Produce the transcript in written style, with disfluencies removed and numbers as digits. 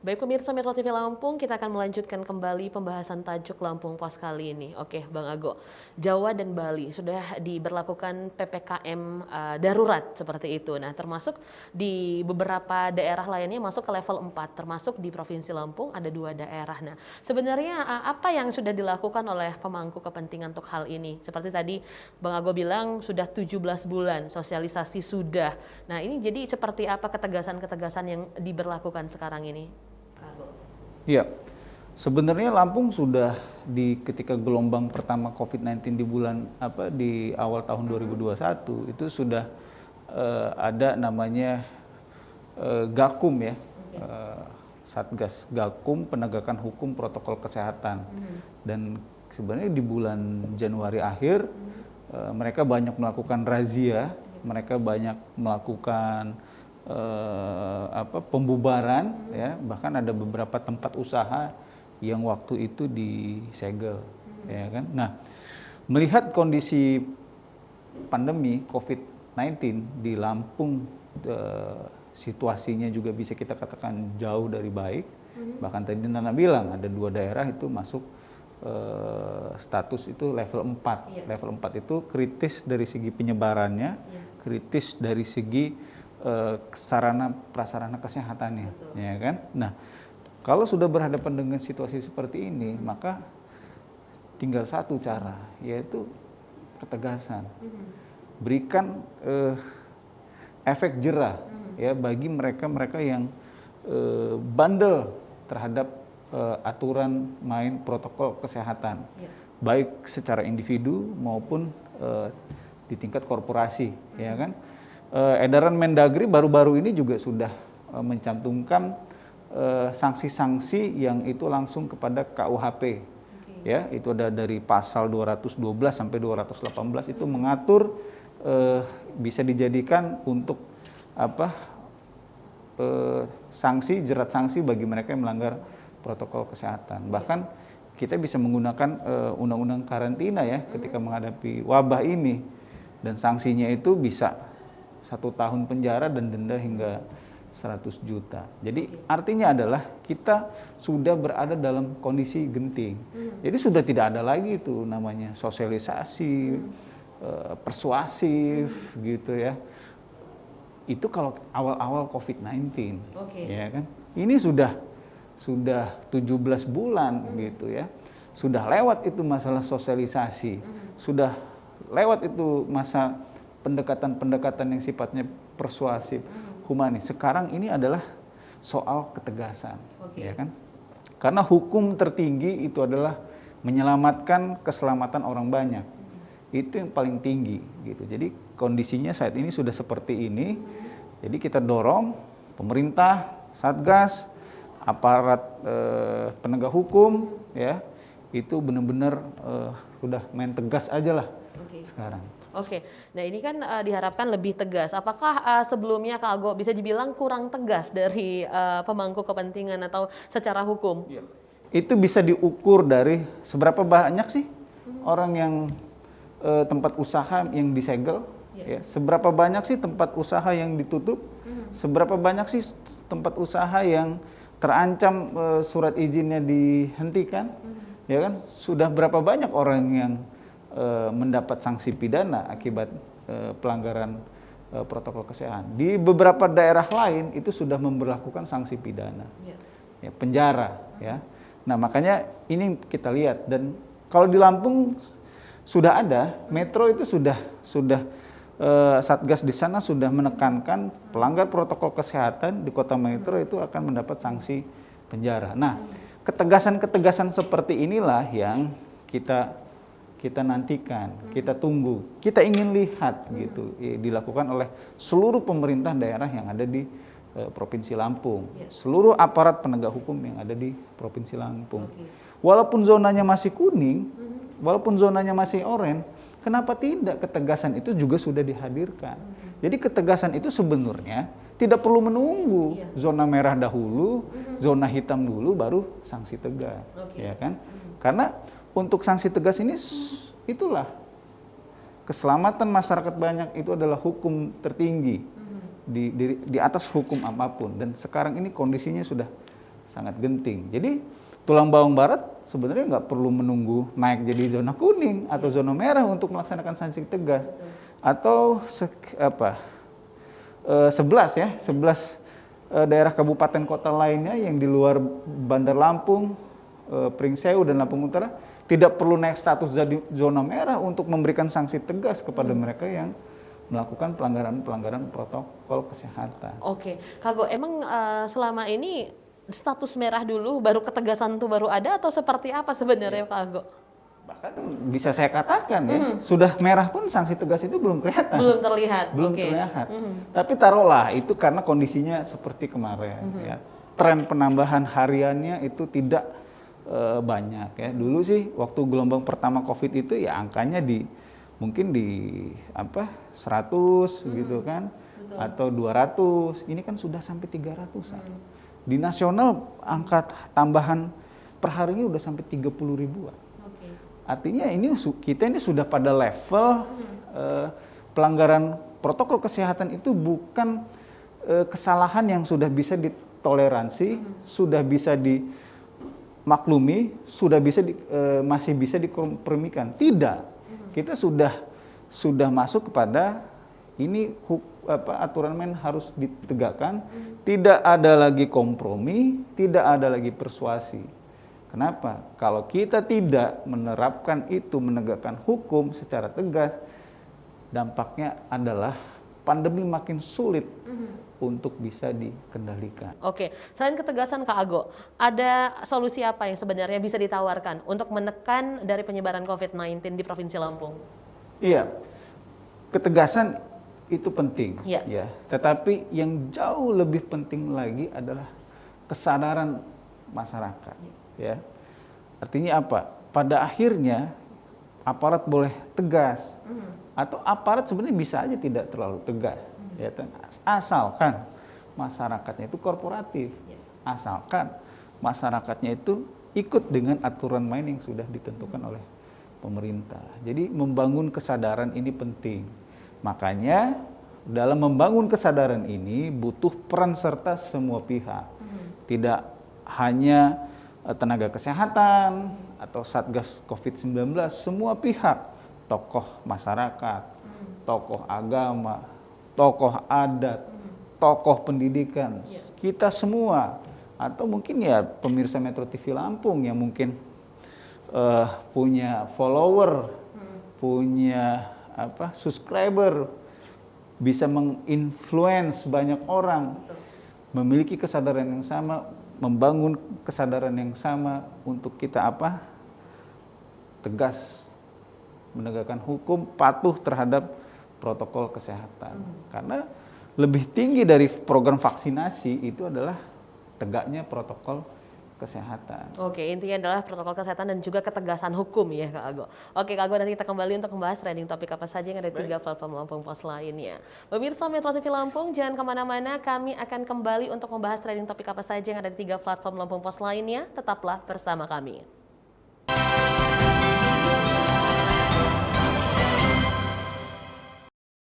Baik pemirsa Metro TV Lampung, kita akan melanjutkan kembali pembahasan tajuk Lampung Pos kali ini. Oke, Bang Ago. Jawa dan Bali sudah diberlakukan PPKM darurat seperti itu. Nah, termasuk di beberapa daerah lainnya masuk ke level 4, termasuk di Provinsi Lampung ada 2 daerah. Nah, sebenarnya apa yang sudah dilakukan oleh pemangku kepentingan untuk hal ini? Seperti tadi Bang Ago bilang sudah 17 bulan sosialisasi sudah. Nah, ini jadi seperti apa ketegasan-ketegasan yang diberlakukan sekarang ini? Iya, sebenarnya Lampung sudah ketika gelombang pertama COVID-19 di awal tahun 2021 itu sudah ada namanya Gakum ya, Satgas Gakum Penegakan Hukum Protokol Kesehatan. Dan sebenarnya di bulan Januari akhir mereka banyak melakukan razia, mereka banyak melakukan pembubaran ya, bahkan ada beberapa tempat usaha yang waktu itu disegel ya kan. Nah, melihat kondisi pandemi COVID-19 di Lampung, situasinya juga bisa kita katakan jauh dari baik. Bahkan tadi Nana bilang ada 2 daerah itu masuk status itu level 4. Level 4 itu kritis dari segi penyebarannya, kritis dari segi sarana prasarana kesehatannya. Betul. Ya kan? Nah, kalau sudah berhadapan dengan situasi seperti ini, maka tinggal satu cara, yaitu ketegasan. Berikan efek jerah ya bagi mereka-mereka yang bandel terhadap aturan main protokol kesehatan, baik secara individu maupun di tingkat korporasi, ya kan? Edaran Mendagri baru-baru ini juga sudah mencantumkan sanksi-sanksi yang itu langsung kepada KUHP. Ya, itu ada dari pasal 212 sampai 218 itu mengatur bisa dijadikan untuk sanksi, jerat sanksi bagi mereka yang melanggar protokol kesehatan. Bahkan kita bisa menggunakan undang-undang karantina ya ketika menghadapi wabah ini, dan sanksinya itu bisa 1 tahun penjara dan denda hingga 100 juta. Jadi artinya adalah kita sudah berada dalam kondisi genting. Jadi sudah tidak ada lagi itu namanya sosialisasi, persuasif gitu ya. Itu kalau awal-awal COVID-19, ya kan. Ini sudah 17 bulan gitu ya. Sudah lewat itu masalah sosialisasi, sudah lewat itu masa pendekatan-pendekatan yang sifatnya persuasif, humanis. Sekarang ini adalah soal ketegasan, ya kan? Karena hukum tertinggi itu adalah menyelamatkan keselamatan orang banyak. Itu yang paling tinggi, gitu. Jadi kondisinya saat ini sudah seperti ini. Jadi kita dorong pemerintah, Satgas, aparat penegak hukum, ya, itu benar-benar sudah main tegas aja lah sekarang. Oke, nah ini kan diharapkan lebih tegas. Apakah sebelumnya Kak Ago bisa dibilang kurang tegas dari pemangku kepentingan atau secara hukum? Ya. Itu bisa diukur dari seberapa banyak sih orang yang tempat usaha yang disegel, ya. Seberapa banyak sih tempat usaha yang ditutup, seberapa banyak sih tempat usaha yang terancam surat izinnya dihentikan, ya kan? Sudah berapa banyak orang yang mendapat sanksi pidana akibat pelanggaran protokol kesehatan. Di beberapa daerah lain itu sudah memberlakukan sanksi pidana, ya, penjara, ya. Nah makanya ini kita lihat, dan kalau di Lampung sudah ada Metro itu sudah Satgas di sana sudah menekankan pelanggar protokol kesehatan di Kota Metro itu akan mendapat sanksi penjara. Nah ketegasan-ketegasan seperti inilah yang kita nantikan, kita tunggu, kita ingin lihat gitu dilakukan oleh seluruh pemerintah daerah yang ada di Provinsi Lampung, seluruh aparat penegak hukum yang ada di Provinsi Lampung. Walaupun zonanya masih kuning, walaupun zonanya masih oranye, kenapa tidak ketegasan itu juga sudah dihadirkan? Jadi ketegasan itu sebenarnya tidak perlu menunggu zona merah dahulu, zona hitam dulu, baru sanksi tegas, ya kan? Karena untuk sanksi tegas ini itulah keselamatan masyarakat banyak, itu adalah hukum tertinggi di atas hukum apapun. Dan sekarang ini kondisinya sudah sangat genting. Jadi tulang bawang barat sebenarnya nggak perlu menunggu naik jadi zona kuning atau zona merah untuk melaksanakan sanksi tegas. Atau 11 daerah kabupaten kota lainnya yang di luar Bandar Lampung, Pringsewu dan Lampung Utara tidak perlu naik status jadi zona merah untuk memberikan sanksi tegas kepada mereka yang melakukan pelanggaran protokol kesehatan. Oke, Kago, emang selama ini status merah dulu, baru ketegasan itu baru ada atau seperti apa sebenarnya, Kago? Bahkan bisa saya katakan ya, sudah merah pun sanksi tegas itu belum kelihatan. Belum terlihat. Belum terlihat. Tapi taruhlah itu karena kondisinya seperti kemarin. Ya. Tren penambahan hariannya itu tidak banyak ya. Dulu sih waktu gelombang pertama COVID itu ya angkanya mungkin di 100 gitu kan. Betul. Atau 200. Ini kan sudah sampai 300-an. Di nasional angka tambahan perharinya udah sampai 30 ribuan. Okay. Artinya kita ini sudah pada level pelanggaran protokol kesehatan itu bukan kesalahan yang sudah bisa ditoleransi, sudah bisa dimaklumi, masih bisa dikompromikan. Tidak. Kita sudah masuk kepada ini aturan main harus ditegakkan, tidak ada lagi kompromi, tidak ada lagi persuasi. Kenapa? Kalau kita tidak menerapkan itu, menegakkan hukum secara tegas, dampaknya adalah pandemi makin sulit untuk bisa dikendalikan. Oke, selain ketegasan Kak Ago, ada solusi apa yang sebenarnya bisa ditawarkan untuk menekan dari penyebaran COVID-19 di Provinsi Lampung? Iya, ketegasan itu penting, ya. Tetapi yang jauh lebih penting lagi adalah kesadaran masyarakat, ya. Artinya apa? Pada akhirnya aparat boleh tegas, atau aparat sebenarnya bisa aja tidak terlalu tegas, ya, asalkan masyarakatnya itu korporatif, asalkan masyarakatnya itu ikut dengan aturan main yang sudah ditentukan oleh pemerintah. Jadi membangun kesadaran ini penting. Makanya dalam membangun kesadaran ini butuh peran serta semua pihak. Tidak hanya tenaga kesehatan atau Satgas COVID-19, semua pihak, tokoh masyarakat, tokoh agama, tokoh adat, tokoh pendidikan, kita semua, atau mungkin ya pemirsa Metro TV Lampung yang mungkin punya follower, punya subscriber, bisa menginfluence banyak orang, memiliki kesadaran yang sama, membangun kesadaran yang sama untuk kita tegas menegakkan hukum, patuh terhadap protokol kesehatan. Karena lebih tinggi dari program vaksinasi itu adalah tegaknya protokol kesehatan. Oke, intinya adalah protokol kesehatan dan juga ketegasan hukum ya Kak Ago. Oke Kak Ago, nanti kita kembali untuk membahas trending topik apa saja yang ada di 3 platform Lampung Pos lainnya. Pemirsa Metro TV Lampung, jangan kemana-mana, kami akan kembali untuk membahas trending topik apa saja yang ada di 3 platform Lampung Pos lainnya. Tetaplah bersama kami.